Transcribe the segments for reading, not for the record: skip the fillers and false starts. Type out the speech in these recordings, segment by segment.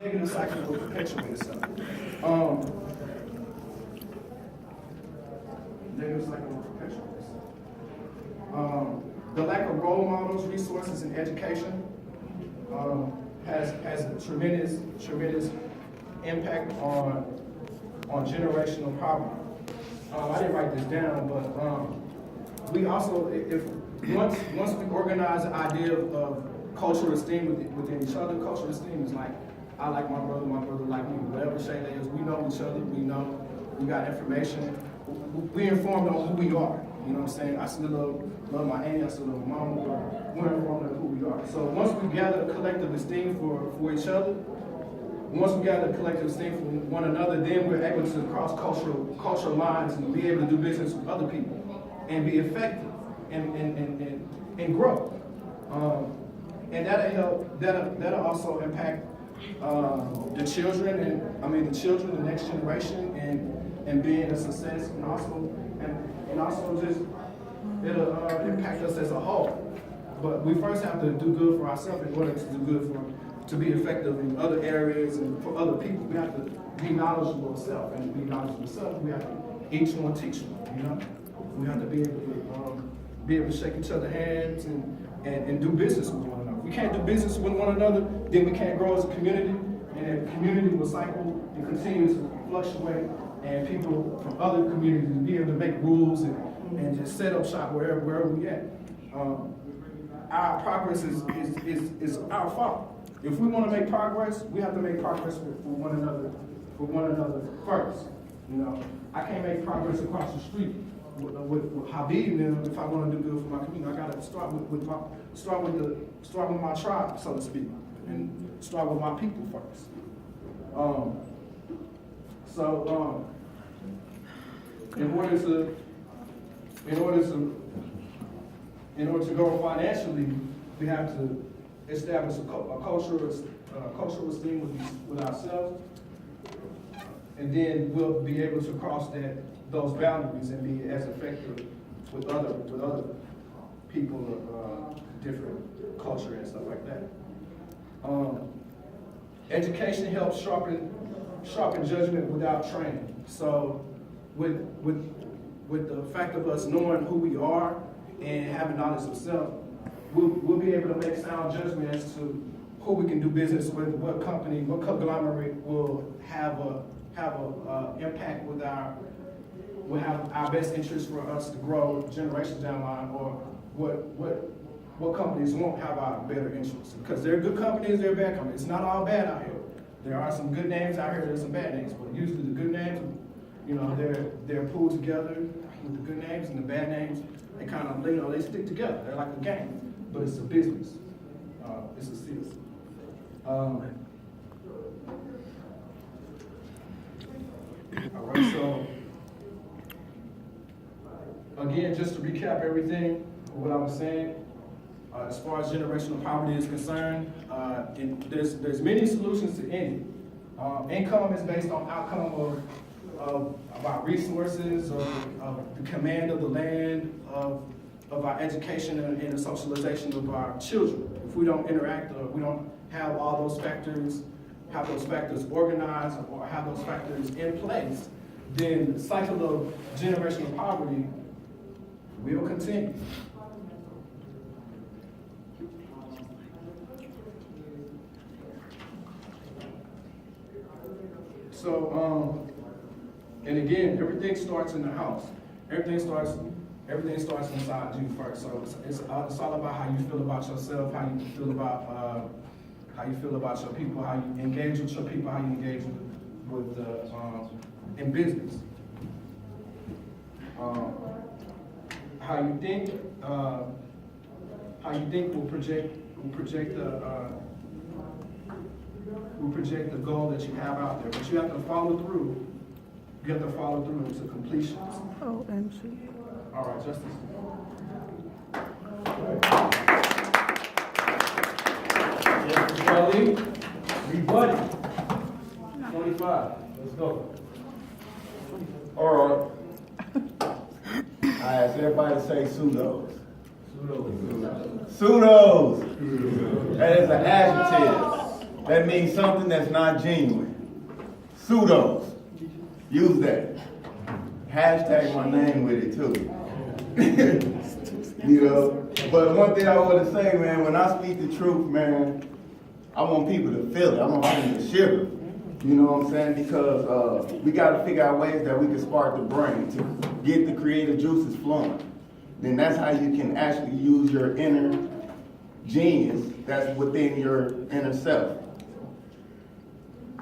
Negative cycle will perpetuate itself. Negative cycle will perpetuate itself. The lack of role models, resources, and education has a tremendous impact on generational poverty. I didn't write this down, but we also, once we organize the idea of cultural esteem within each other, cultural esteem is like, I like my brother like me, whatever shade it is, we know each other, we got information, we informed on who we are, you know what I'm saying? I still love my auntie, I still love my mama, but we're informed on who we are. So once we gather a collective esteem for each other, once we gather a collective esteem for one another, then we're able to cross cultural lines and be able to do business with other people and be effective and grow. And that'll also impact the children, the next generation, and being a success, and also just it'll impact us as a whole. But we first have to do good for ourselves in order to do good to be effective in other areas and for other people. We have to be knowledgeable of self, and to be knowledgeable of self, we have to each one teach one. You know, we have to be able to shake each other's hands and do business with one another. If we can't do business with one another, then we can't grow as a community, and the community will cycle and continue to fluctuate, and people from other communities will be able to make rules and just set up shop wherever we at. Our progress is our fault. If we want to make progress, we have to make progress with one another first. You know, I can't make progress across the street with Habib now. If I want to do good for my community, I got to start with my tribe, so to speak, and start with my people first. In order to grow financially, we have to establish a cultural esteem with ourselves, and then we'll be able to cross those boundaries and be as effective with other people of different culture and stuff like that. Education helps sharpen judgment without training. So with the fact of us knowing who we are and having knowledge of self, we'll be able to make sound judgment as to who we can do business with, what company, what conglomerate will have a impact will have our best interest for us to grow generations down the line, or what companies won't have our better interests. Because there are good companies, there are bad companies. It's not all bad out here. There are some good names out here, there's some bad names, but usually the good names, you know, they're pulled together with the good names, and the bad names, they kind of, you know, they stick together. They're like a game, but it's a business. It's a citizen. All right, so again, just to recap everything, what I was saying, as far as generational poverty is concerned, there's many solutions to any. Income is based on outcome of our resources, of the command of the land, of our education and the socialization of our children. If we don't interact, or we don't have all those factors, have those factors organized, or have those factors in place, then the cycle of generational poverty will continue. So, and again, everything starts in the house. Everything starts inside you first. So it's all about how you feel about yourself, how you feel about your people, how you engage with your people, how you engage with in business. How you think will project the goal that you have out there, but you have to follow through. You have to follow through into completion. OMG. All right, Justice. Jwali Wali. 25. Let's go. All right. I ask everybody to say pseudos. Pseudos. That is an adjective. That means something that's not genuine. Pseudos. Use that. Hashtag my name with it too. You know? But one thing I want to say, man, when I speak the truth, man, I want people to feel it. I want people to shiver. You know what I'm saying? Because we got to figure out ways that we can spark the brain to get the creative juices flowing. Then that's how you can actually use your inner genius that's within your inner self.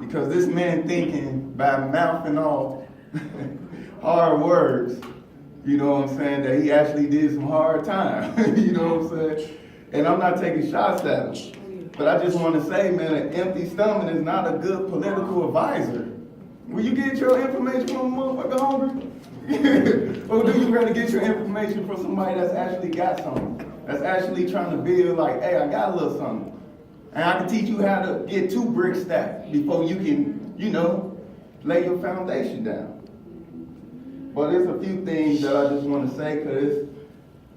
Because this man thinking by mouthing off hard words, you know what I'm saying, that he actually did some hard time. You know what I'm saying? And I'm not taking shots at him. But I just want to say, man, an empty stomach is not a good political advisor. Will you get your information from a motherfucker hungry? Or do you rather get your information from somebody that's actually got something? That's actually trying to build like, hey, I got a little something. And I can teach you how to get 2 bricks stacked before you can, you know, lay your foundation down. But there's a few things that I just want to say, because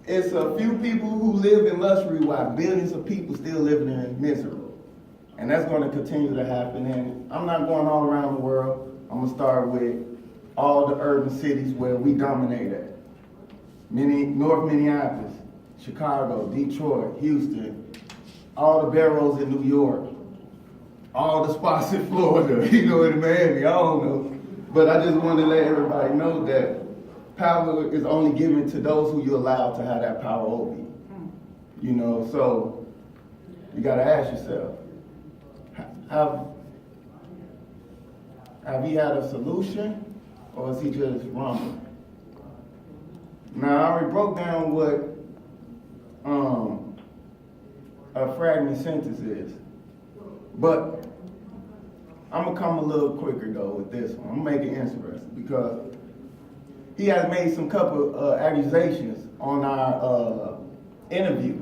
it's a few people who live in luxury while billions of people still living in misery. And that's going to continue to happen. And I'm not going all around the world. I'm going to start with all the urban cities where we dominate at. North Minneapolis, Chicago, Detroit, Houston, all the barrows in New York, all the spots in Florida, you know, in Miami, I don't know. But I just want to let everybody know that power is only given to those who you allow to have that power over you. You know, so you got to ask yourself, have he had a solution, or is he just rumbling? Now, I already broke down what a fragment sentence is, but I'm gonna come a little quicker though with this one. I'm gonna make it interesting because he has made some couple accusations on our interview,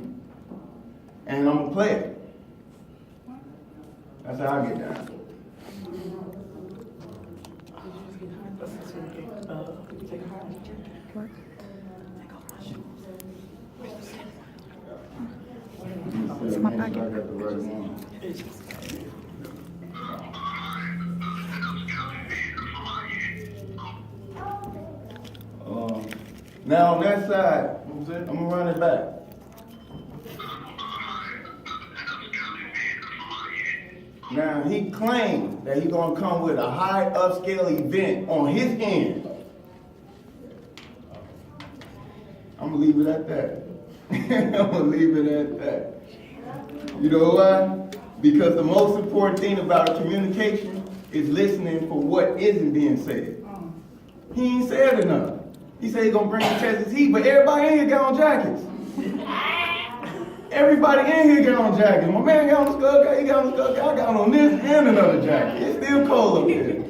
and I'm gonna play it. That's how I get down. It's my pocket. I got the right one. Now on that side, I'm gonna run it back. Now he claimed that he's gonna come with a high upscale event on his end. I'm gonna leave it at that. I'm gonna leave it at that. You know why? Because the most important thing about communication is listening for what isn't being said. He ain't said enough. He said he's gonna bring the Texas heat, but everybody in here got on jackets. Everybody in here got on jackets. My man got on the skull cap, he got on the skull cap, I got on this and another jacket. It's still cold up here.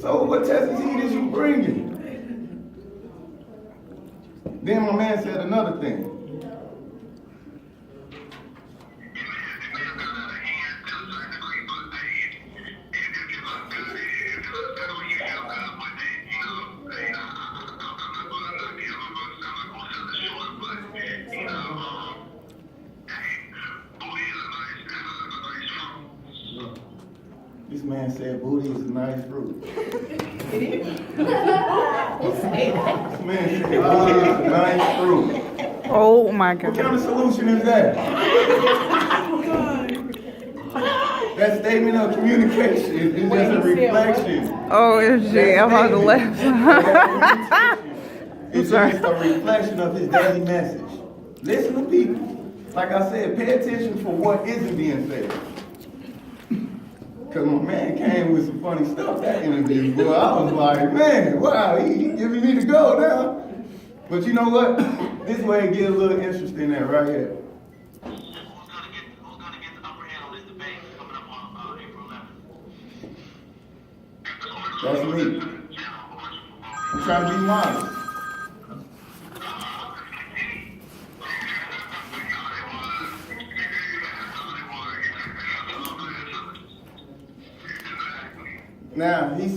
So what Texas heat is you bringing? Then my man said another thing. This man said booty is a nice fruit. It is. This man said booty is a nice fruit. Oh my What God. kind of solution is that? That statement of communication is just a reflection. Oh, shit. I'm on the left. It's sorry. just a reflection of his daily message. Listen to people. Like I said, pay attention for what isn't being said. Because my man came with some funny stuff that interview. Boy, I was like, man, wow, he giving me to go now. But you know what? This way it gets a little interesting there, right here. Who's gonna get the upper hand on this debate coming up on April 11th? That's me. I'm trying to be modest. Now, he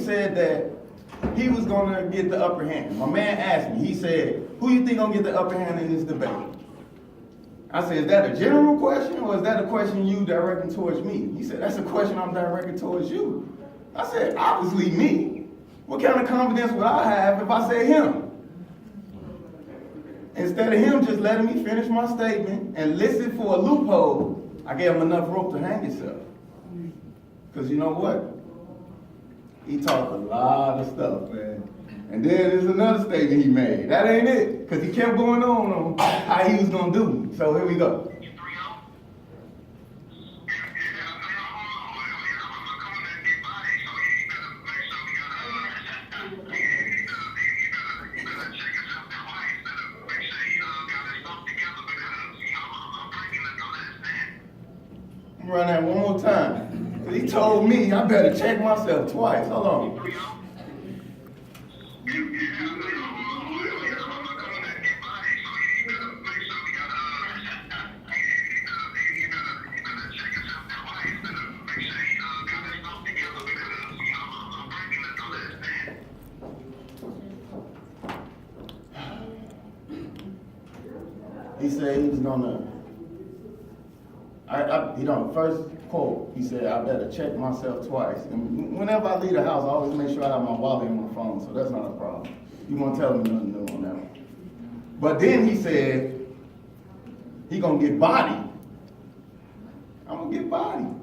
said that he was going to get the upper hand. My man asked me, he said, who you think going to get the upper hand in this debate? I said, is that a general question or is that a question you directing towards me? He said, that's a question I'm directing towards you. I said, obviously me. What kind of confidence would I have if I said him? Instead of him just letting me finish my statement and listen for a loophole, I gave him enough rope to hang himself. Because you know what? He talked a lot of stuff, man. And then there's another statement he made. That ain't it. Because he kept going on how he was going to do me. So here we go. You 3-0? I'm run that one more time. 'Cause he told me I better check myself twice. Hold on. 3-0? He said he was gonna, first quote, he said, I better check myself twice. And whenever I leave the house, I always make sure I have my wallet and my phone, so that's not a problem. You won't tell me nothing new on that one. But then he said, he gonna get bodied. I'm gonna get bodied.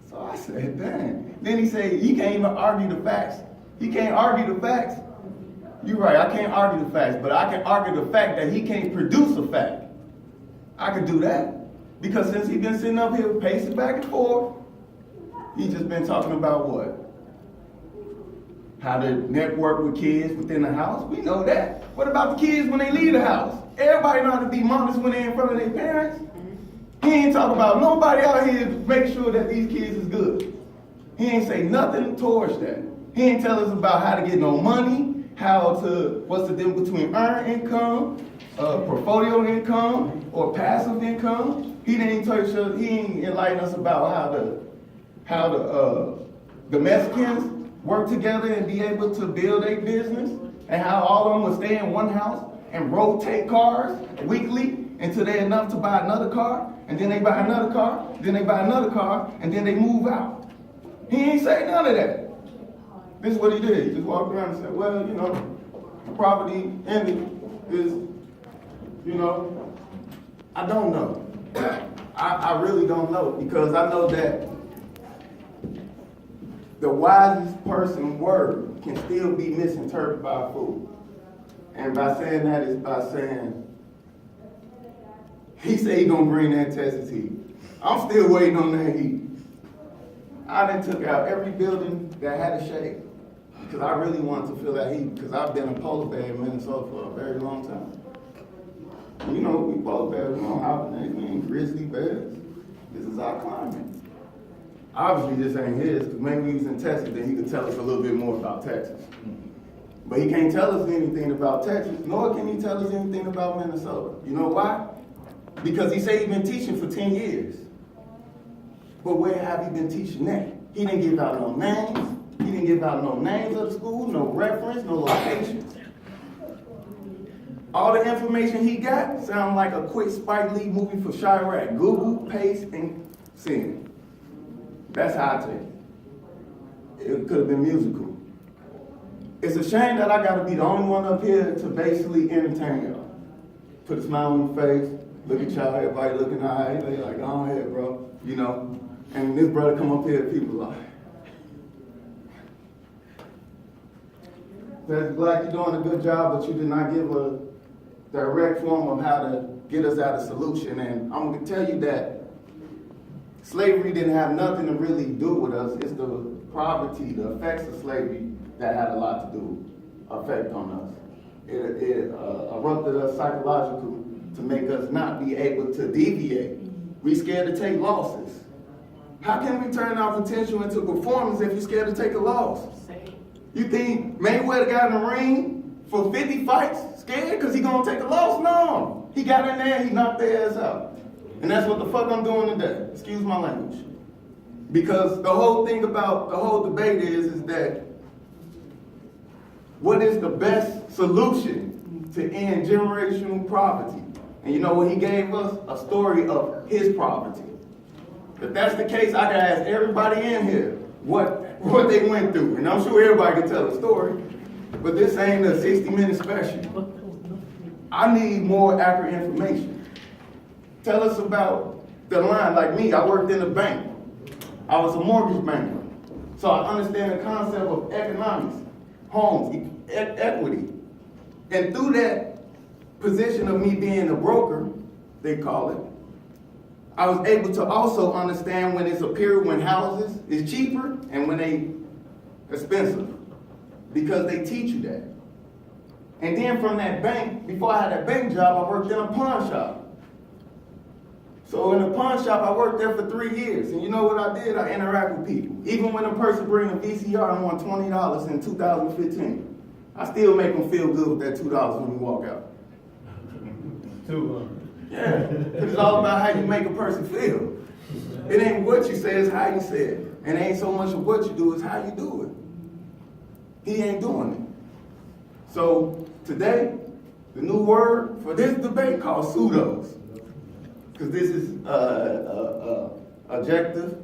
So I said, dang. Then he said, he can't even argue the facts. He can't argue the facts. You're right, I can't argue the facts, but I can argue the fact that he can't produce a fact. I could do that. Because since he's been sitting up here pacing back and forth, he's just been talking about what? How to network with kids within the house. We know that. What about the kids when they leave the house? Everybody know how to be modest when they're in front of their parents. He ain't talking about nobody out here to make sure that these kids is good. He ain't say nothing towards that. He ain't tell us about how to get no money, what's the difference between earned income, portfolio income, or passive income. He ain't enlighten us about how the Mexicans work together and be able to build a business, and how all of them will stay in one house and rotate cars weekly until they're enough to buy another car, and then they buy another car, then they buy another car, and then they move out. He ain't say none of that. This is what he did. He just walked around and said, well, you know, property ended is, you know, I don't know. I really don't know, because I know that the wisest person's word can still be misinterpreted by a fool. And by saying that is by saying, he said he gonna bring that Texas heat. I'm still waiting on that heat. I done took out every building that had a shade, because I really wanted to feel that heat, because I've been a polar bear in Minnesota for a very long time. You know, we polar bears, we don't hibernate, we ain't grizzly bears. This is our climate. Obviously this ain't his, because maybe he was in Texas, then he could tell us a little bit more about Texas. But he can't tell us anything about Texas, nor can he tell us anything about Minnesota. You know why? Because he said he's been teaching for 10 years. But where have he been teaching that? He didn't give out no names. He didn't give out no names of the school, no reference, no locations. All the information he got sound like a quick Spike Lee movie for Chirac. Google, paste, and send. That's how I take it. It could have been musical. It's a shame that I got to be the only one up here to basically entertain y'all. Put a smile on your face, look at y'all, everybody looking high, they like, go ahead, bro, you know. And this brother come up here, people like, Pastor Black, you're doing a good job, but you did not give a direct form of how to get us out of solution. And I'm going to tell you that slavery didn't have nothing to really do with us. It's the poverty, the effects of slavery that had a lot to do, effect on us. It erupted us psychologically to make us not be able to deviate. We scared to take losses. How can we turn our potential into performance if you're scared to take a loss? You think Mayweather got in the ring for 50 fights scared because he gonna take a loss? No. He got in there, he knocked their ass out. And that's what the fuck I'm doing today. Excuse my language. Because the whole thing about the whole debate is that what is the best solution to end generational poverty? And you know what he gave us? A story of his poverty. If that's the case, I can ask everybody in here what they went through. And I'm sure everybody can tell a story. But this ain't a 60-minute special. I need more accurate information. Tell us about the line. Like me, I worked in a bank. I was a mortgage banker. So I understand the concept of economics, homes, equity. And through that position of me being a broker, they call it, I was able to also understand when it's a period when houses is cheaper and when they expensive, because they teach you that. And then from that bank, before I had that bank job, I worked in a pawn shop. So in a pawn shop, I worked there for 3 years. And you know what I did? I interact with people. Even when a person bring a VCR and won $20 in 2015, I still make them feel good with that $2 when we walk out. Yeah, because it's all about how you make a person feel. It ain't what you say, it's how you say it. And it ain't so much of what you do, it's how you do it. He ain't doing it. So today, the new word for this debate called pseudos. Because this is adjective,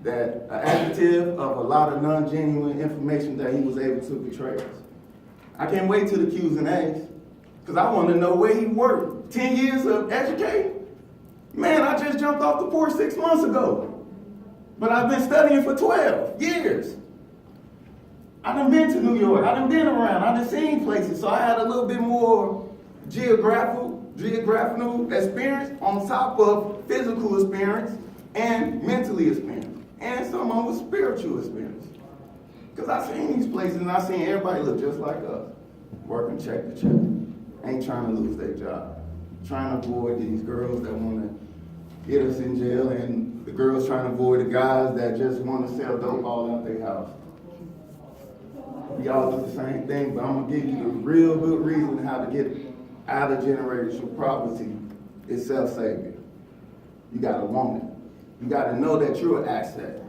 that an adjective of a lot of non-genuine information that he was able to portray us. I can't wait till the Q's and A's, because I want to know where he worked. 10 years of educating? Man, I just jumped off the porch 6 months ago. But I've been studying for 12 years. I done been to New York, I done been around, I done seen places, so I had a little bit more geographical experience on top of physical experience and mentally experience. And some of them was spiritual experience. Because I seen these places and I seen everybody look just like us. Working check to check. Ain't trying to lose their job. Trying to avoid these girls that want to get us in jail, and the girls trying to avoid the guys that just want to sell dope all out their house. We all do the same thing, but I'm going to give you the real good reason how to get out of generational poverty is self-saving. You got to want it. You got to know that you're an asset.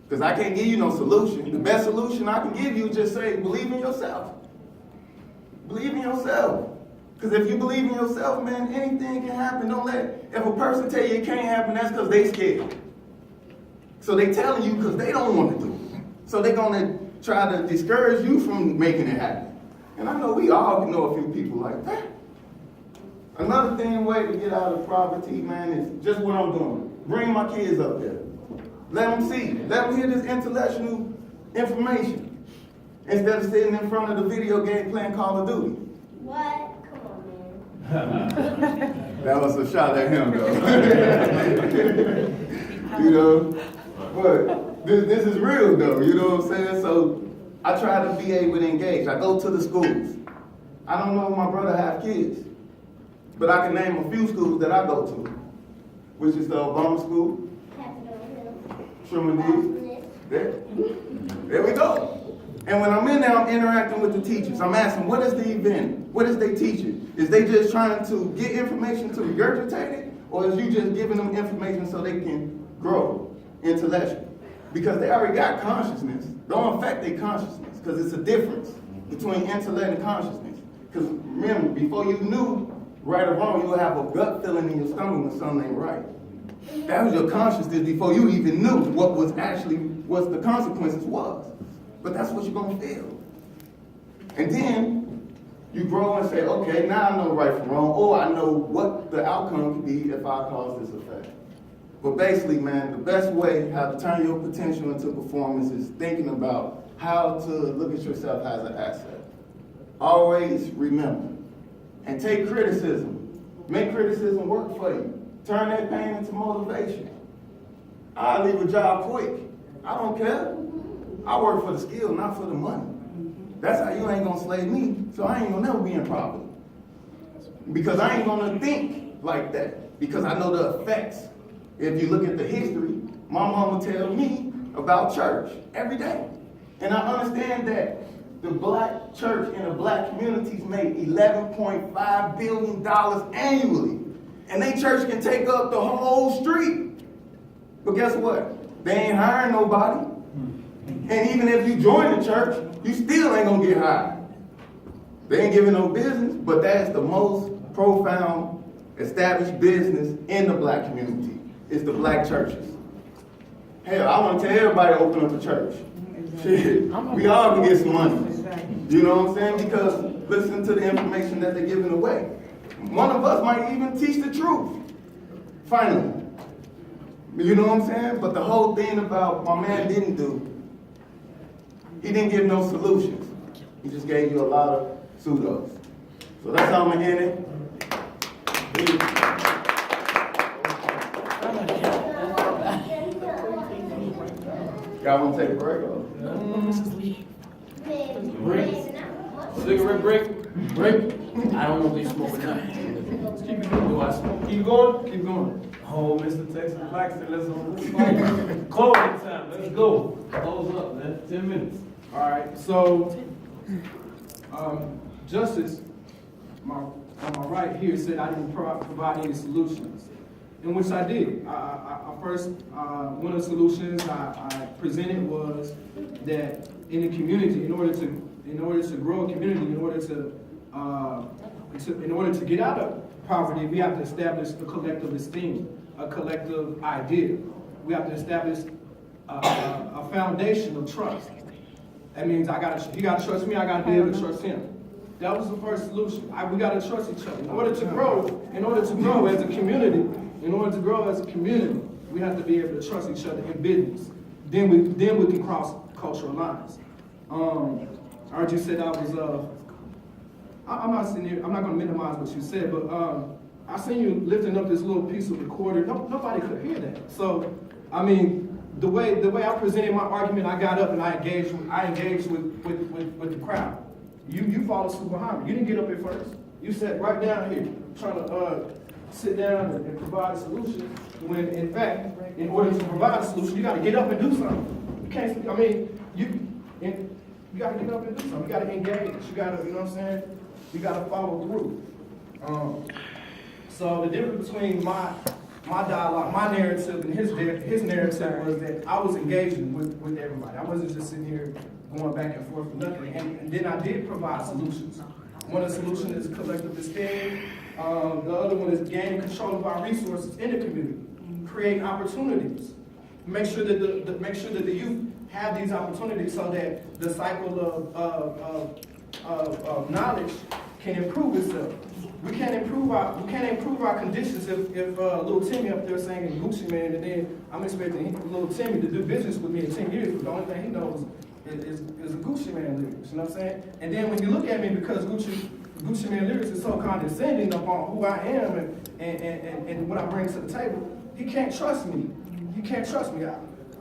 Because I can't give you no solution. The best solution I can give you is just say, believe in yourself. Believe in yourself. Because if you believe in yourself, man, anything can happen. Don't let, if a person tell you it can't happen, that's because they scared. So they telling you because they don't want to do it. So they're going to try to discourage you from making it happen. And I know we all know a few people like that. Another thing, way to get out of poverty, man, is just what I'm doing. Bring my kids up there. Let them see. Let them hear this intellectual information. Instead of sitting in front of the video game playing Call of Duty. What? Come on, man. That was a shot at him, though. You know? But this is real, though. You know what I'm saying? So I try to be able to engage. I go to the schools. I don't know if my brother have kids, but I can name a few schools that I go to, which is the Obama School, Truman D. There we go. And when I'm in there, I'm interacting with the teachers. I'm asking, what is the event? What is they teaching? Is they just trying to get information to regurgitate it? Or is you just giving them information so they can grow intellectually? Because they already got consciousness. Don't affect their consciousness, because it's a difference between intellect and consciousness. Because remember, before you knew right or wrong, you would have a gut feeling in your stomach when something ain't right. That was your consciousness before you even knew what the consequences was. But that's what you're going to feel. And then you grow and say, okay, now I know right from wrong, or I know what the outcome could be if I cause this effect. But basically, man, the best way how to turn your potential into performance is thinking about how to look at yourself as an asset. Always remember. And take criticism. Make criticism work for you. Turn that pain into motivation. I'll leave a job quick. I don't care. I work for the skill, not for the money. That's how you ain't gonna slave me, so I ain't gonna never be in poverty. Because I ain't gonna think like that, because I know the effects. If you look at the history, my mama tells me about church every day. And I understand that the black church in the black communities made $11.5 billion annually. And they church can take up the whole street. But guess what? They ain't hiring nobody. And even if you join the church, you still ain't gonna get hired. They ain't giving no business, but that's the most profound establish business in the black community. It's the black churches. Hell, I want to tell everybody to open up a church. Shit, we all can get some money. You know what I'm saying? Because listen to the information that they're giving away. One of us might even teach the truth. Finally. You know what I'm saying? But the whole thing about my man didn't do, he didn't give no solutions. He just gave you a lot of pseudos. So that's how I'm gonna end it. Y'all wanna take a break? Cigarette break. I don't want to be smoking nothing. Keep it going. Do I smoke? Keep going? Keep going. Oh, Mr. Texas Blackster, let's go. Closing time. Let's go. Close up, man. 10 minutes. All right, so Justice, on my right here, said I didn't provide any solutions, in which I did. I first, one of the solutions I presented was that in the community, in order to grow a community, in order to get out of poverty, we have to establish a collective esteem, a collective idea. We have to establish a foundation of trust. That means he gotta trust me, I gotta be able to trust him. That was the first solution. We gotta trust each other. In order to grow as a community, we have to be able to trust each other in business. Then we can cross cultural lines. I heard you said I was I'm not sitting here, I'm not gonna minimize what you said, but I seen you lifting up this little piece of recorder. Nobody could hear that. So, I mean, the way I presented my argument, I got up and I engaged with the crowd. You followed suit behind me. You didn't get up here first. You sat right down here, trying to sit down and provide a solution. When in fact, in order to provide a solution, you got to get up and do something. You can't. I mean, you got to get up and do something. You got to engage. You got to, you know what I'm saying? You got to follow through. So the difference between my dialogue, my narrative, and his narrative was that I was engaging with everybody. I wasn't just sitting here going back and forth with nothing. And then I did provide solutions. One of the solutions is collective esteem. The other one is gaining control of our resources in the community, creating opportunities. Make sure that the youth have these opportunities so that the cycle of knowledge can improve itself. We can't improve our conditions if little Timmy up there singing Gucci Man, and then I'm expecting little Timmy to do business with me in 10 years, but the only thing he knows is a Gucci Man lyrics. You know what I'm saying? And then when you look at me, because Gucci Man lyrics is so condescending upon who I am and what I bring to the table, he can't trust me. He can't trust me.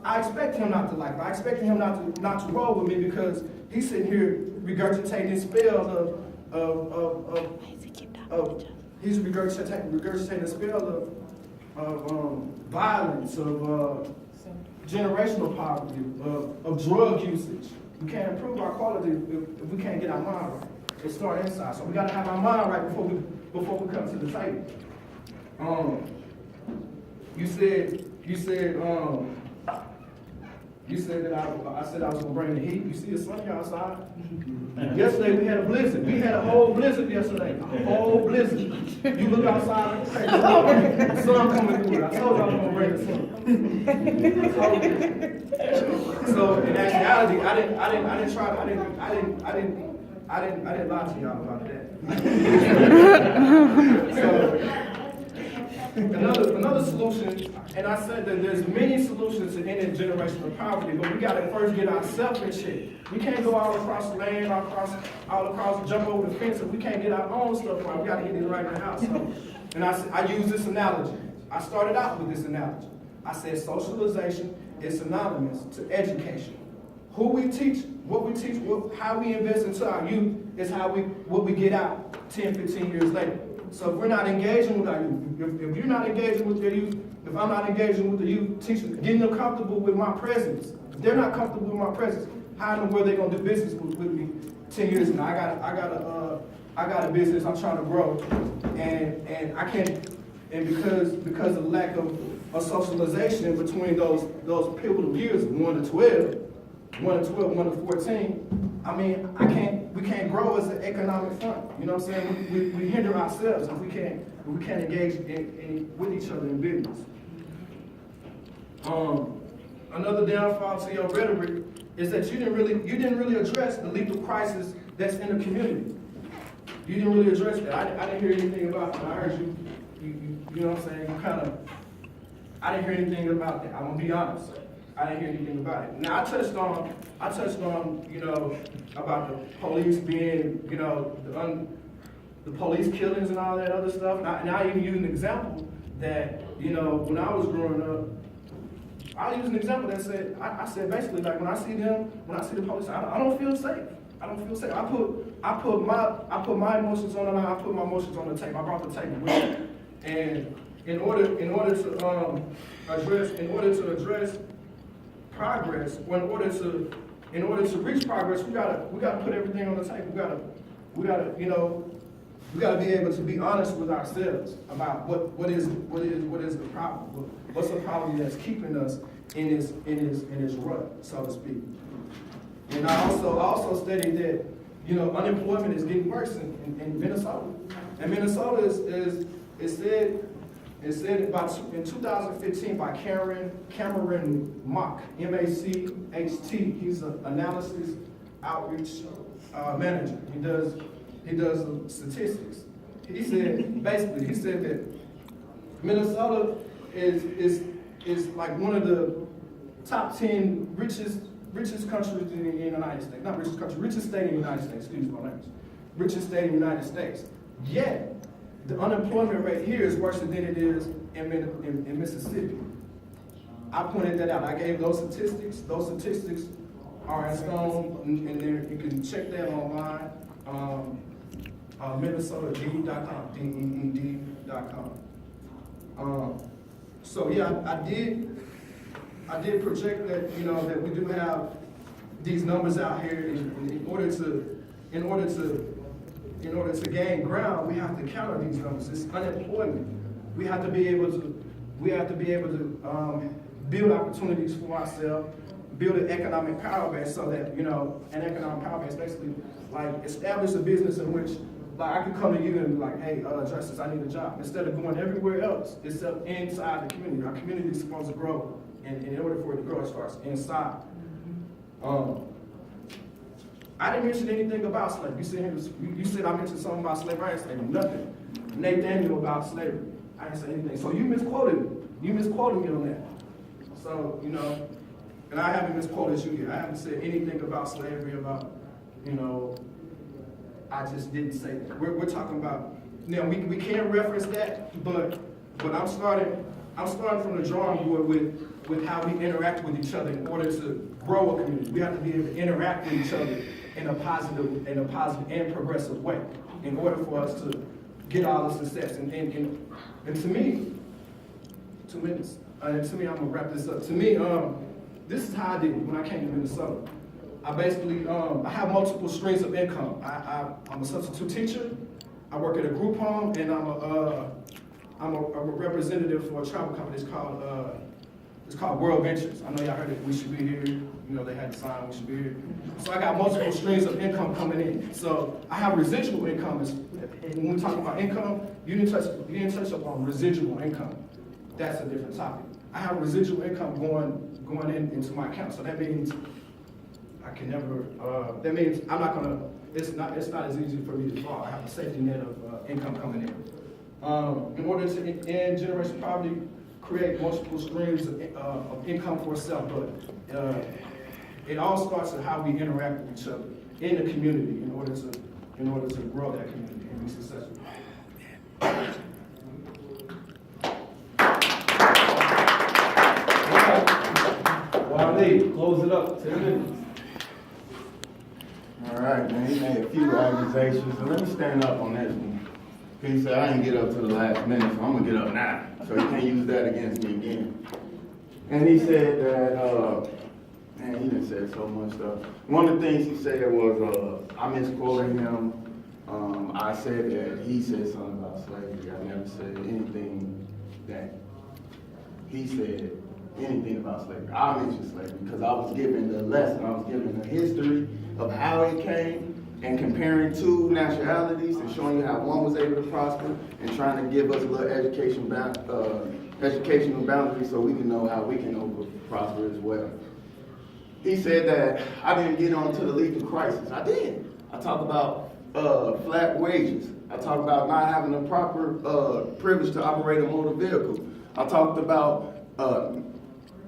I expect him not to like me. I expect him not to roll with me because he's sitting here regurgitating spells he's regurgitating a spell of violence, of generational poverty, of drug usage. We can't improve our quality if we can't get our mind right. It starts inside. So we gotta have our mind right before we come to the table. You said that I said I was gonna bring the heat. You see the sun outside? Yesterday we had a blizzard. We had a whole blizzard yesterday. A whole blizzard. You look outside, hey, the sun coming through. I told you I was gonna bring the sun. So in actuality, I didn't lie to y'all about that. So, another solution, and I said that there's many solutions to ending generational poverty, but we gotta first get ourselves in shape. We can't go all across the land, all across, jump over the fence, if we can't get our own stuff right. We gotta get it right in the house. So, and I use this analogy. I started out with this analogy. I said socialization is synonymous to education. Who we teach, what we teach, how we invest into our youth is what we get out 10, 15 years later. So if we're not engaging with our youth, if you're not engaging with your youth, if I'm not engaging with the youth, teachers, getting them comfortable with my presence. If they're not comfortable with my presence, how in the world are they gonna do business with me 10 years from now? I got a business I'm trying to grow, and I can't, and because of the lack of socialization between those pivotal years, 1 to 12, 1 to 14, I mean, we can't grow as an economic front. You know what I'm saying? We hinder ourselves if we can't we can't engage with each other in business. Another downfall to your rhetoric is that you didn't really address the lethal crisis that's in the community. You didn't really address that. I didn't hear anything about it. I heard you know what I'm saying, I didn't hear anything about that. I'm gonna be honest. I didn't hear anything about it. Now I touched on, about the police being, the police killings and all that other stuff. And I even used an example that, when I was growing up, I used an example that said, I said basically, like, when I see the police, I don't feel safe. I don't feel safe. I put my emotions on the line. I put my emotions on the tape. I brought the tape with me. And in order to address progress, or in order to reach progress, we gotta put everything on the table. We gotta be able to be honest with ourselves about what is the problem. What's the problem that's keeping us in this rut, so to speak. And I also stated that unemployment is getting worse in Minnesota. And Minnesota is said in 2015 by Cameron Mock, M-A-C-H-T. He's an analysis outreach manager. He does statistics. He said that Minnesota is like one of the top 10 richest countries in the United States. Not richest country, richest state in the United States. Excuse my language. Richest state in the United States. Yet the unemployment rate here is worse than it is in Mississippi. I pointed that out. I gave those statistics. Those statistics are in stone, and there you can check that online. MinnesotaDeed.com, DEED.com. So yeah, I did project that that we do have these numbers out here. In order to gain ground, we have to counter these numbers. It's unemployment. We have to be able to build opportunities for ourselves, build an economic power base, so that an economic power base basically like establish a business in which like I could come to you and be like, hey, Justice, I need a job, instead of going everywhere else except inside the community. Our community is supposed to grow, and in order for it to grow, it starts inside. I didn't mention anything about slavery. You said I mentioned something about slavery. I didn't say nothing. Nathaniel about slavery. I didn't say anything. So you misquoted me. You misquoted me on that. So, and I haven't misquoted you here. I haven't said anything about slavery, I just didn't say that. We're talking about, now we can reference that, but I'm starting from the drawing board with how we interact with each other in order to grow a community. We have to be able to interact with each other in a positive and progressive way in order for us to get all the success. And to me, 2 minutes. And to me, I'm gonna wrap this up. To me, this is how I did it when I came to Minnesota. I basically, I have multiple streams of income. I'm a substitute teacher. I work at a group home, and I'm a representative for a travel company. It's called World Ventures. I know y'all heard it. We should be here. They had the sign. We should be here. So I got multiple streams of income coming in. So I have residual income. And when we talk about income, you didn't touch up on residual income. That's a different topic. I have residual income going into my account. So that means I can never. That means I'm not gonna. It's not as easy for me to fall. I have a safety net of income coming in. In order to end generational poverty, create multiple streams of income for self, but it all starts with how we interact with each other in the community in order to grow that community and be successful. Wali, close it up. 10 minutes. All right, man. He made a few accusations, so let me stand up on this one. He said I didn't get up to the last minute, so I'm gonna get up now. So he can't use that against me again. And he said that, man, he done said so much stuff. One of the things he said was, I misquoted him. I said that he said something about slavery. I never said anything that he said anything about slavery. I mentioned slavery because I was given the lesson. I was given the history of how it came and comparing two nationalities and showing you how one was able to prosper and trying to give us a little educational boundary so we can know how we can prosper as well. He said that I didn't get onto the lethal crisis. I did. I talked about flat wages. I talked about not having the proper privilege to operate a motor vehicle. I talked about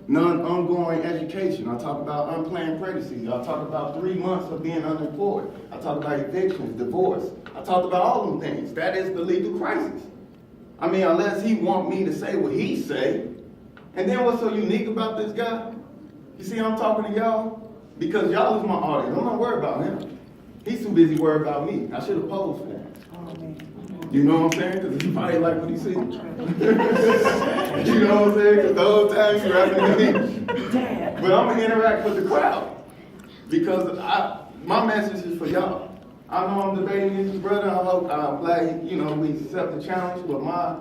non-ongoing education. I talked about unplanned pregnancy. I talked about 3 months of being unemployed. I talked about evictions, divorce. I talked about all them things. That is the lethal crisis. I mean, unless he want me to say what he say. And then what's so unique about this guy? You see I'm talking to y'all? Because y'all is my audience. I'm not worried about him. He's too busy worried about me. I should have posed for him. You know what I'm saying? Because he probably like what he sees. You know what I'm saying? Because the whole time he's rapping to me. But I'm going to interact with the crowd. Because my message is for y'all. I know I'm debating with this brother. I'm glad, we accept the challenge. But my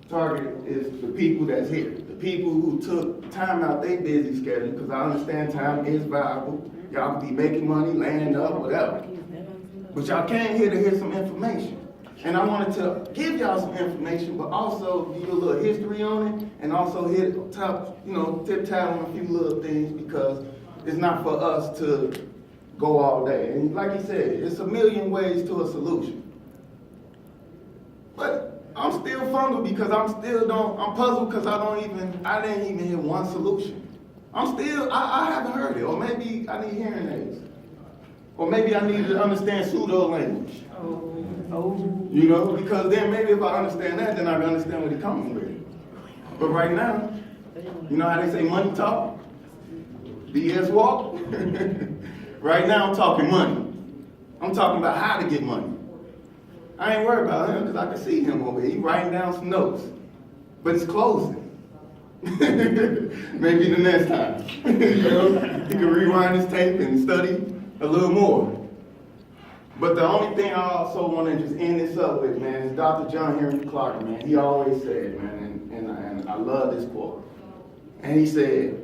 target is the people that's here. The people who took time out their busy schedule. Because I understand time is valuable. Y'all can be making money, laying up, whatever. But y'all came here to hear some information. And I wanted to give y'all some information, but also give you a little history on it, and also tip-tap on a few little things, because it's not for us to go all day. And like he said, it's a million ways to a solution. But I'm still fungal because I'm puzzled because I didn't even hear one solution. I haven't heard it, or maybe I need hearing aids. Or maybe I need to understand pseudo language. Because then maybe if I understand that, then I can understand what he's coming with. But right now, you know how they say money talk? BS walk? Right now I'm talking money. I'm talking about how to get money. I ain't worried about him because I can see him over here. He's writing down some notes. But it's closing. Maybe the next time. He can rewind his tape and study a little more. But the only thing I also want to just end this up with, man, is Dr. John Henry Clark, man. He always said, man, and I love this quote. And he said,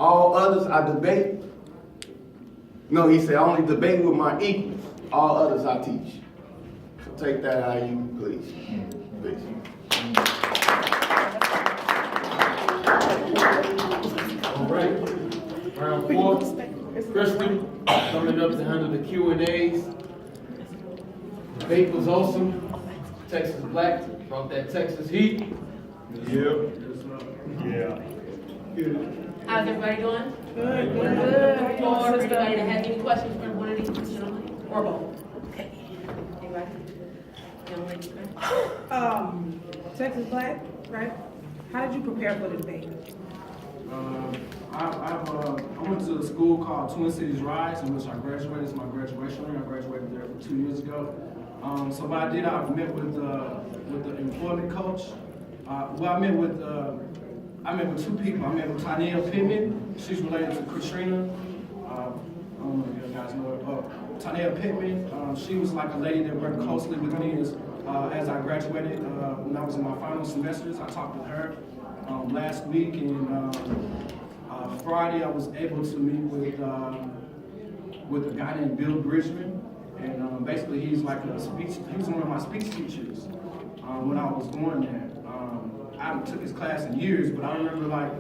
all others I debate. No, he said, I only debate with my equals. All others I teach. So take that how you please. Please. All right. Round 4. Kristen, coming up to handle the Q&As. Debate was awesome. Texas Black brought that Texas heat. Yep. Yeah. How's everybody doing? Good. Or anybody that has any questions for one of these gentlemen? Or both? Okay. Anybody? Young lady, okay. Texas Black, right? How did you prepare for the debate? I went to a school called Twin Cities Rise, in which I graduated. It's my graduation ring. I graduated there 2 years ago. So what I did, I met with the employment coach. I met with two people. I met with Tanya Pittman. She's related to Katrina. I don't know if you guys know her. Tanya Pittman. She was like a lady that worked closely with me as I graduated. When I was in my final semesters, I talked with her last week, and Friday I was able to meet with a guy named Bill Bridgman, and basically he's like he was one of my speech teachers when I was going there. I haven't took his class in years, but I remember what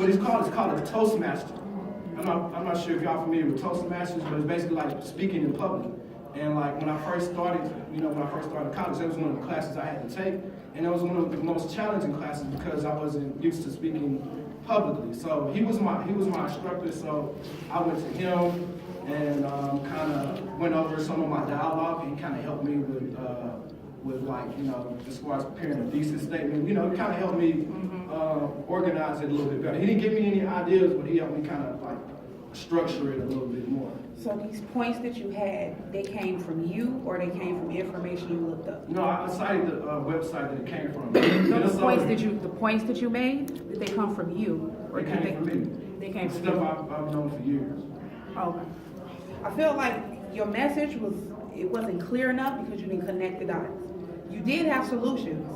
it's called a Toastmaster. I'm not sure if y'all familiar with Toastmasters, but it's basically like speaking in public. And like when I first started college, that was one of the classes I had to take, and it was one of the most challenging classes because I wasn't used to speaking publicly. So he was my instructor. So I went to him and kind of went over some of my dialogue, and kind of helped me with like, as far as preparing a thesis statement, kind of helped me organize it a little bit better. He didn't give me any ideas, but he helped me kind of like structure it a little bit more. So these points that you had, they came from you, or they came from information you looked up? No, I cited the website that it came from. No, the points that you made, did they come from you? Or They came from me. They came from Stuff you? I've known for years. Okay. I feel like your message wasn't clear enough because you didn't connect the dots. You did have solutions,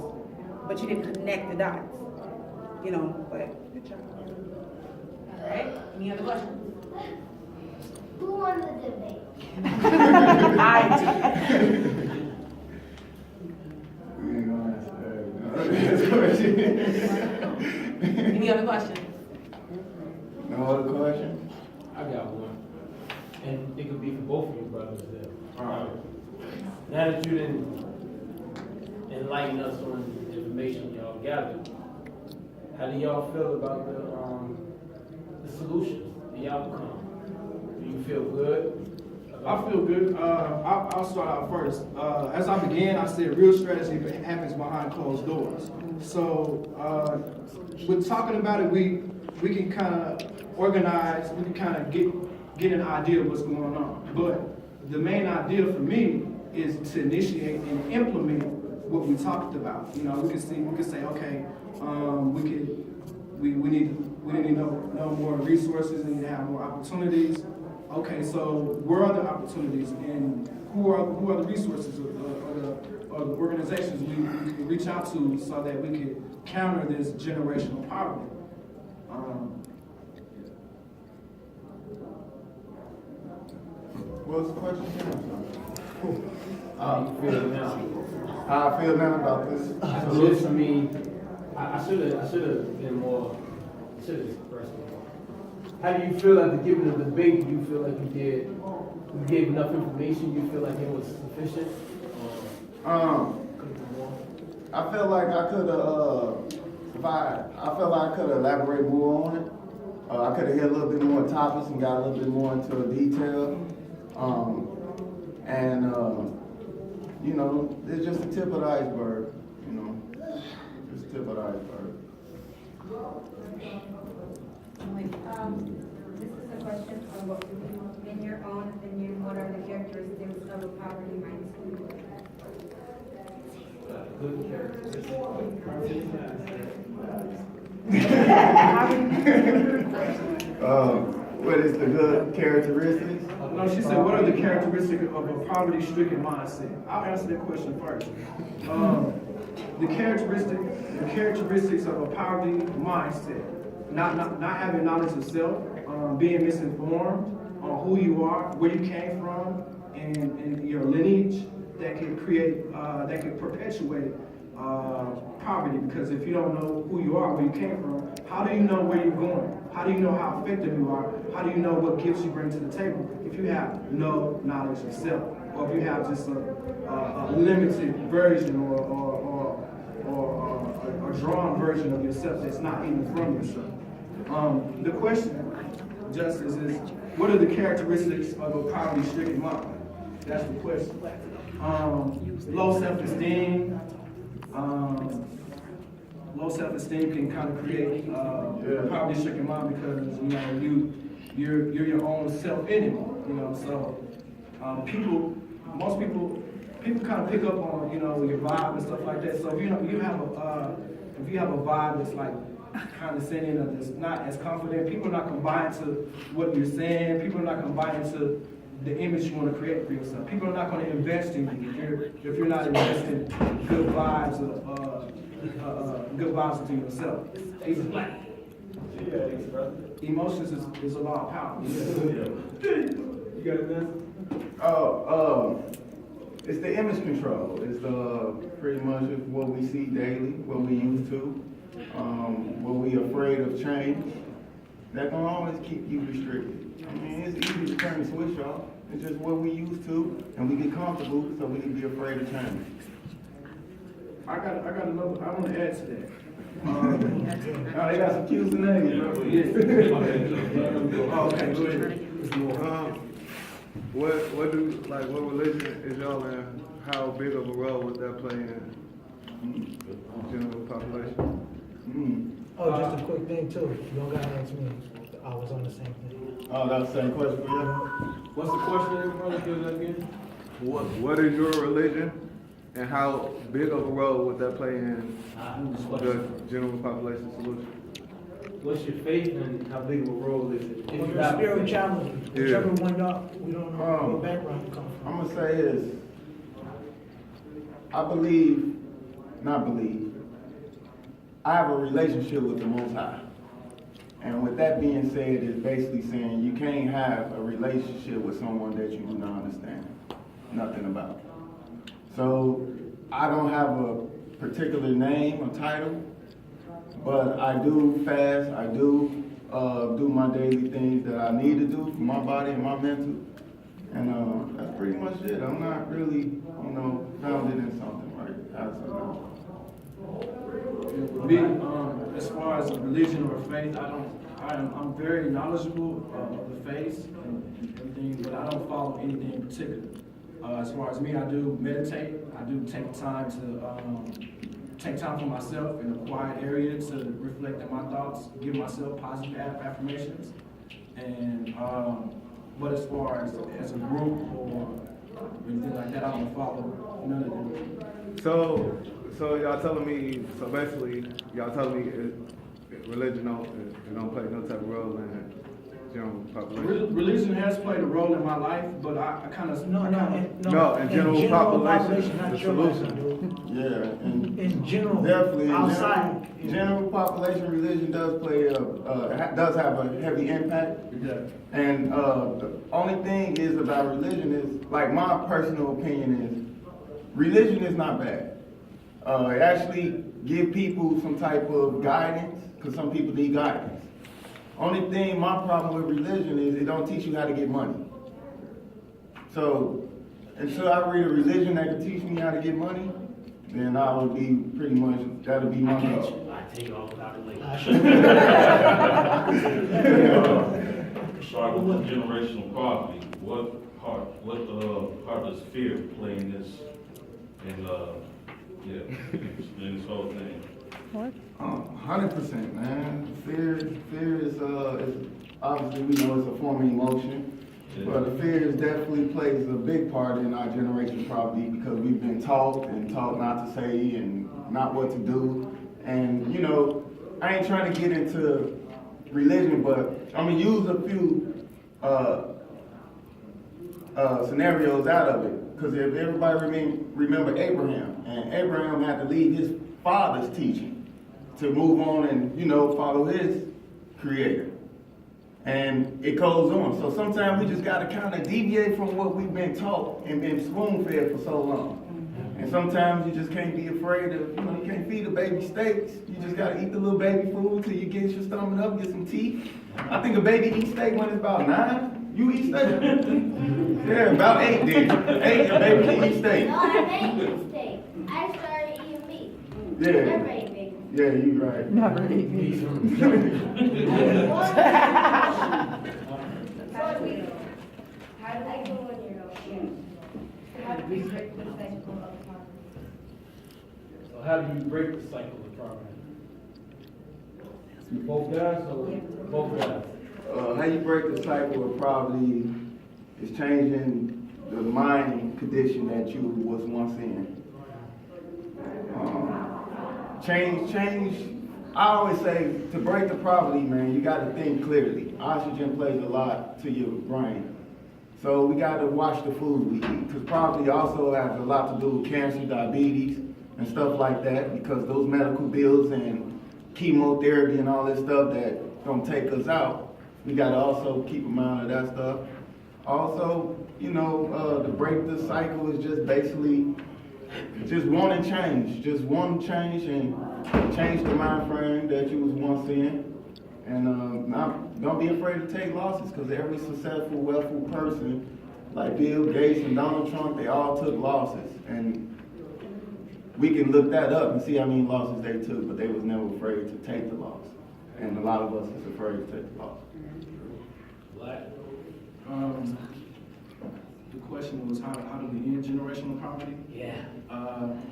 but you didn't connect the dots. But good job. All right. Any other questions? Who won the debate? We ain't gonna answer that. Any other questions? No other questions? I got one. And it could be for both of you brothers there. Now that you didn't enlighten us on the information y'all gathered, how do y'all feel about the solution, the outcome? Do you feel good? I feel good. I'll start out first. As I began, I said real strategy happens behind closed doors. So with talking about it, we can kind of organize, we can kind of get an idea of what's going on. But the main idea for me is to initiate and implement what we talked about. You know, we can say, okay, we need to know more resources, we need to have more opportunities. Okay, so where are the opportunities and who are the resources or the organizations we can reach out to so that we can counter this generational poverty? What's the question? How you feel now? How I feel now about this? So this, I mean, I should have been more, should have expressed it more. How do you feel after giving the debate? Do you feel like you gave enough information? You feel like it was sufficient? I feel like I could have elaborated more on it. I could have hit a little bit more topics and got a little bit more into detail. You know, it's just the tip of the iceberg. You know, just the tip of the iceberg. This is a question from what in your own opinion, what are the characteristics of a poverty-minded student? Good What is the good characteristics? No, she said, what are the characteristics of a poverty-stricken mindset? I'll answer that question first. The characteristics of a poverty mindset, not having knowledge of self, being misinformed on who you are, where you came from, and your lineage that can perpetuate poverty. Because if you don't know who you are, where you came from, how do you know where you're going? How do you know how effective you are? How do you know what gifts you bring to the table if you have no knowledge of self, or if you have just a limited version or a drawn version of yourself that's not even from yourself? The question, Justice, is what are the characteristics of a poverty-stricken mind? That's the question. Low self-esteem. Low self-esteem can kind of create a poverty-stricken mind because you're your own self-enemy. You know, so most people kind of pick up on your vibe and stuff like that. So if you have a vibe that's like condescending or that's not as confident, people are not combined to what you're saying. People are not combined to the image you want to create for yourself. People are not going to invest in you if you're not investing good vibes into yourself. He's black. Emotions is about power. You got it, man? It's the image control. It's pretty much what we see daily, what we used to, what we afraid of change. That gonna always keep you restricted. I mean, it's easy to turn the switch off. It's just what we used to, and we get comfortable, so we can be afraid of change. I got another. I want to add to that. They got some Q's and A's, bro. Okay, go ahead. What religion is y'all in? How big of a role would that play in general population? Oh, just a quick thing too. You don't gotta ask me. I was on the same thing. Oh, that's the same question for you? What's the question, brother? Do that again. What is your religion, and how big of a role would that play in the general population solution? What's your faith and how big of a role is it? Well, your spirituality, whichever one y'all, we don't know what background you come from. I'm gonna say this. I have a relationship with the Most High. And with that being said, it's basically saying you can't have a relationship with someone that you do not understand nothing about. So I don't have a particular name or title, but I do fast, I do do my daily things that I need to do for my body and my mental. And that's pretty much it. I'm not really, founded in something right as of now. Me, as far as religion or faith, I'm very knowledgeable of the faith and everything, but I don't follow anything in particular. As far as me, I do meditate. I do take time for myself in a quiet area to reflect on my thoughts, give myself positive affirmations. And but as far as a group or anything like that, I don't follow none of them. So y'all telling me, so basically, y'all telling me religion don't play no type of role in the general population? Religion has played a role in my life, but I kind of... No, in general population, not the your life, solution. dude. Yeah, and In general, definitely, outside. general population religion does play does have a heavy impact. Yeah. And the only thing is about religion is, like, my personal opinion is, religion is not bad. It actually give people some type of guidance, because some people need guidance. Only thing, my problem with religion is it don't teach you how to get money. So, until I read a religion that can teach me how to get money, then I would be pretty much, that'll be my goal. I take it all without it later. Start with generational poverty. What part does fear play in this? In this whole thing. 100%, man. Fear is obviously, we know it's a form of emotion, but fear definitely plays a big part in our generational poverty because we've been taught not to say and not what to do. And I ain't trying to get into religion, but I'm gonna use a few scenarios out of it. Because if everybody remember Abraham, and Abraham had to leave his father's teaching to move on and, follow his creator. And it goes on. So sometimes we just got to kind of deviate from what we've been taught and been spoon-fed for so long. And sometimes you just can't be afraid of, you can't feed a baby steaks. You just got to eat the little baby food till you get your stomach up, get some teeth. I think a baby eats steak when it's about 9. You eat steak? Yeah, about 8 then. 8, a baby can eat steak. No, I didn't eat steak. I started eating meat. Yeah. Never ate bacon. Yeah, you right. Never eat meat. How do I go on your own? How do we break the cycle of poverty? So how do you break the cycle of poverty? Both guys or both guys? How you break the cycle of poverty is changing the mind condition that you was once in. Change. I always say to break the poverty, man, you got to think clearly. Oxygen plays a lot to your brain. So we got to watch the food we eat, because poverty also has a lot to do with cancer, diabetes, and stuff like that, because those medical bills and chemotherapy and all this stuff that don't take us out. We got to also keep in mind of that stuff. Also, to break the cycle is just basically just want to change. Just want to change and change the mind frame that you was once in. And don't be afraid to take losses, because every successful, wealthy person, like Bill Gates and Donald Trump, they all took losses. And we can look that up and see how many losses they took, but they was never afraid to take the loss. And a lot of us is afraid to take the loss. The question was how do we end generational poverty? Yeah.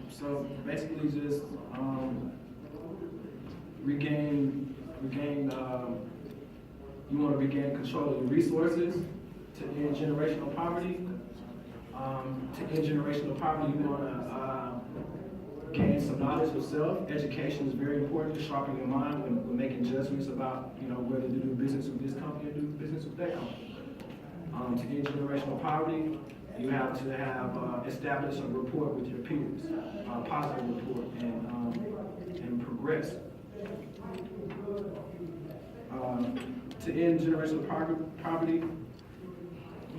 So basically just regain you want to regain control of your resources to end generational poverty. To end generational poverty, you want to gain some knowledge of self. Education is very important to sharpen your mind when making judgments about whether to do business with this company or do business with that company. To end generational poverty, you have to have establish a rapport with your peers, a positive rapport, and progress. to end generational poverty,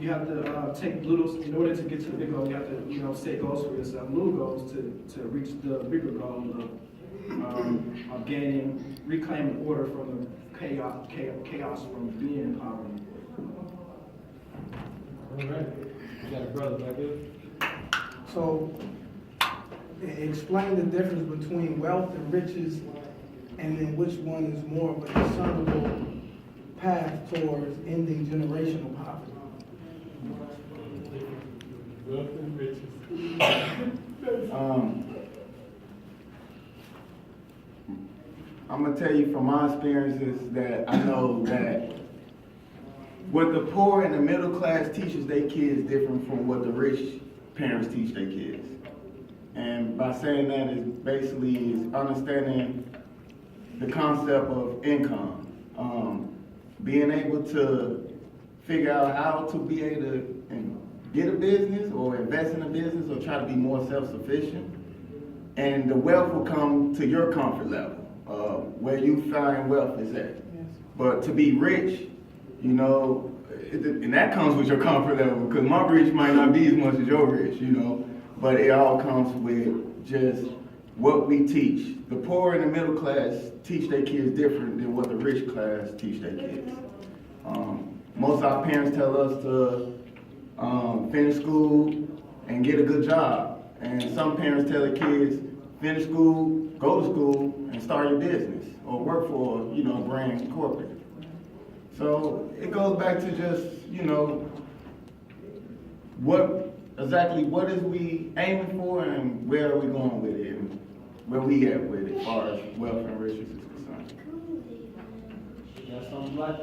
you have to take little, in order to get to the big goal, you have to, set goals for yourself, little goals to reach the bigger goal of gaining, reclaiming order from the chaos from being in poverty. All right. You got a brother back there? So, explain the difference between wealth and riches, and then which one is more of a discernible path towards ending generational poverty. Wealth and riches. I'm gonna tell you from my experiences that I know that what the poor and the middle class teaches their kids different from what the rich parents teach their kids. And by saying that is basically is understanding the concept of income. Being able to figure out how to be able to get a business or invest in a business or try to be more self-sufficient. And the wealth will come to your comfort level, where you find wealth is at. Yes. But to be rich, and that comes with your comfort level, because my rich might not be as much as your rich, but it all comes with just what we teach. The poor and the middle class teach their kids different than what the rich class teach their kids. Most of our parents tell us to finish school and get a good job. And some parents tell their kids, finish school, go to school, and start your business, or work for, a brand corporate. So it goes back to just, what is we aiming for and where are we going with it and where we at with it as far as wealth and riches is concerned. You got something like?